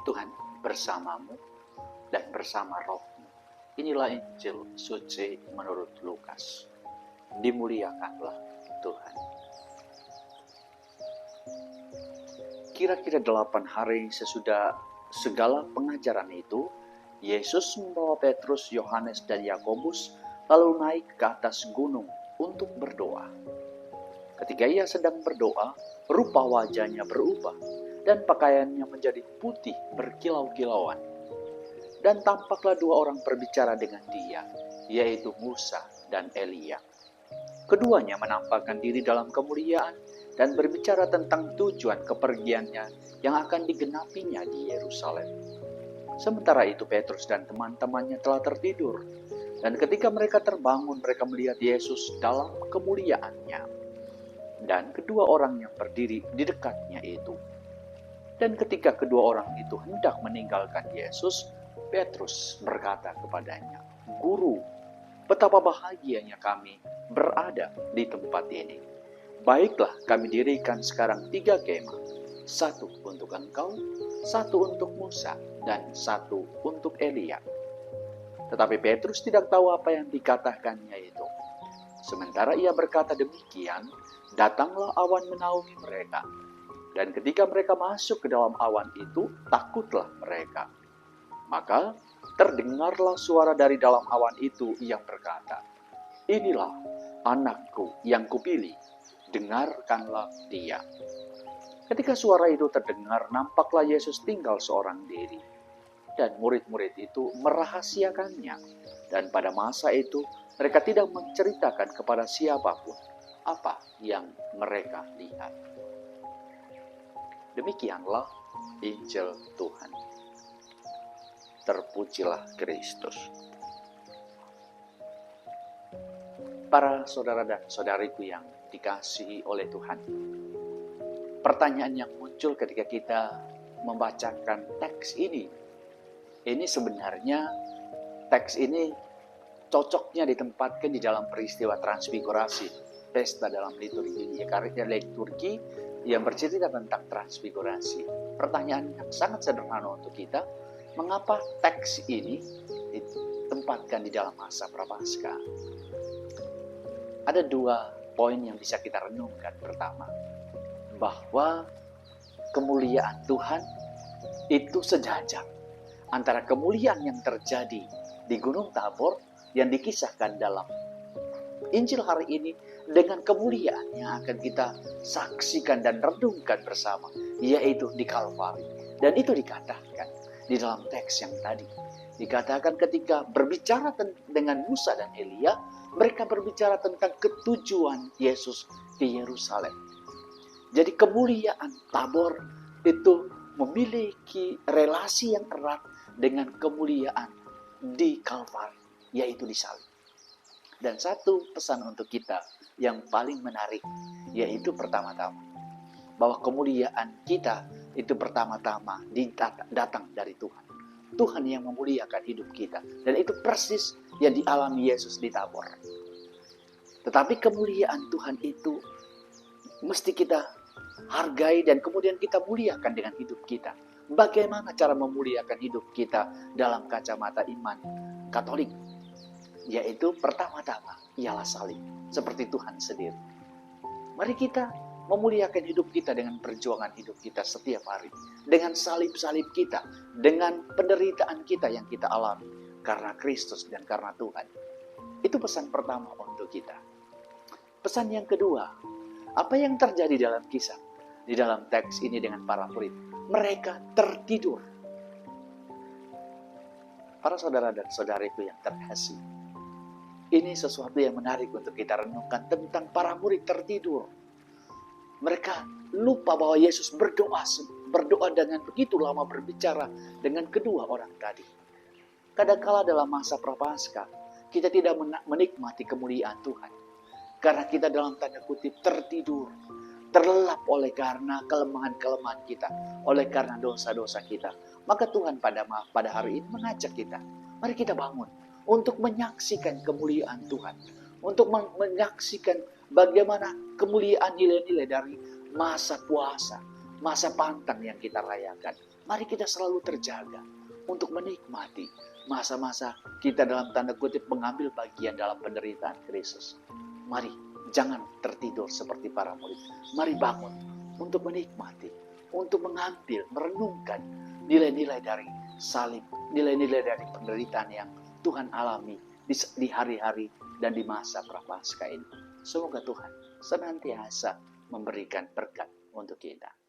Tuhan bersamamu dan bersama rohmu. Inilah Injil suci menurut Lukas. Dimuliakanlah Tuhan. Kira-kira 8 hari sesudah segala pengajaran itu, Yesus membawa Petrus, Yohanes, dan Yakobus lalu naik ke atas gunung untuk berdoa. Ketika ia sedang berdoa, rupa wajahnya berubah dan pakaiannya menjadi putih berkilau-kilauan. Dan tampaklah 2 orang berbicara dengan dia, yaitu Musa dan Elia. Keduanya menampakkan diri dalam kemuliaan dan berbicara tentang tujuan kepergiannya yang akan digenapinya di Yerusalem. Sementara itu Petrus dan teman-temannya telah tertidur, dan ketika mereka terbangun, mereka melihat Yesus dalam kemuliaannya dan kedua orang yang berdiri di dekatnya itu. Dan ketika kedua orang itu hendak meninggalkan Yesus, Petrus berkata kepadanya, "Guru, betapa bahagianya kami berada di tempat ini. Baiklah, kami dirikan sekarang 3 kemah, 1 untuk engkau, 1 untuk Musa, dan 1 untuk Elia." Tetapi Petrus tidak tahu apa yang dikatakannya itu. Sementara ia berkata demikian, datanglah awan menaungi mereka. Dan ketika mereka masuk ke dalam awan itu, takutlah mereka. Maka terdengarlah suara dari dalam awan itu yang berkata, "Inilah anakku yang kupilih, dengarkanlah dia." Ketika suara itu terdengar, nampaklah Yesus tinggal seorang diri. Dan murid-murid itu merahasiakannya. Dan pada masa itu, mereka tidak menceritakan kepada siapapun apa yang mereka lihat. Demikianlah Injil Tuhan. Terpujilah Kristus. Para saudara dan saudariku yang dikasihi oleh Tuhan, pertanyaan yang muncul ketika kita membacakan teks ini sebenarnya teks ini cocoknya ditempatkan di dalam peristiwa transfigurasi, pesta dalam liturgi, karya liturgi yang bercerita tentang transfigurasi. Pertanyaan yang sangat sederhana untuk kita, mengapa teks ini ditempatkan di dalam masa Prapaskah? Ada 2 poin yang bisa kita renungkan. Pertama, bahwa kemuliaan Tuhan itu sejajar antara kemuliaan yang terjadi di Gunung Tabor yang dikisahkan dalam Injil hari ini dengan kemuliaan yang akan kita saksikan dan renungkan bersama, yaitu di Kalvari. Dan itu dikatakan di dalam teks yang tadi. Dikatakan ketika berbicara dengan Musa dan Elia, mereka berbicara tentang ketujuan Yesus di Yerusalem. Jadi kemuliaan Tabor itu memiliki relasi yang erat dengan kemuliaan di Kalvari, yaitu di salib. Dan satu pesan untuk kita yang paling menarik, yaitu pertama-tama, bahwa kemuliaan kita itu pertama-tama datang dari Tuhan. Tuhan yang memuliakan hidup kita. Dan itu persis yang dialami Yesus di Tabor. Tetapi kemuliaan Tuhan itu mesti kita hargai dan kemudian kita muliakan dengan hidup kita. Bagaimana cara memuliakan hidup kita dalam kacamata iman Katolik? Yaitu pertama-tama ialah salib, seperti Tuhan sendiri. Mari kita memuliakan hidup kita dengan perjuangan hidup kita setiap hari. Dengan salib-salib kita, dengan penderitaan kita yang kita alami karena Kristus dan karena Tuhan. Itu pesan pertama untuk kita. Pesan yang kedua, apa yang terjadi dalam kisah, di dalam teks ini dengan para murid? Mereka tertidur. Para saudara dan saudariku yang terkasih, ini sesuatu yang menarik untuk kita renungkan tentang para murid tertidur. Mereka lupa bahwa Yesus berdoa dengan begitu lama berbicara dengan kedua orang tadi. Kadangkala dalam masa Prapaskah, kita tidak menikmati kemuliaan Tuhan. Karena kita dalam tanda kutip tertidur, terlelap oleh karena kelemahan-kelemahan kita, oleh karena dosa-dosa kita. Maka Tuhan pada hari ini mengajak kita, mari kita bangun untuk menyaksikan kemuliaan Tuhan. Untuk menyaksikan bagaimana kemuliaan nilai-nilai dari masa puasa, masa pantang yang kita rayakan. Mari kita selalu terjaga untuk menikmati masa-masa kita dalam tanda kutip mengambil bagian dalam penderitaan Kristus. Mari jangan tertidur seperti para murid. Mari bangun untuk menikmati, untuk mengambil, merenungkan nilai-nilai dari salib, nilai-nilai dari penderitaan yang Tuhan alami di hari-hari dan di masa Prapaskah ini. Semoga Tuhan senantiasa memberikan berkat untuk kita.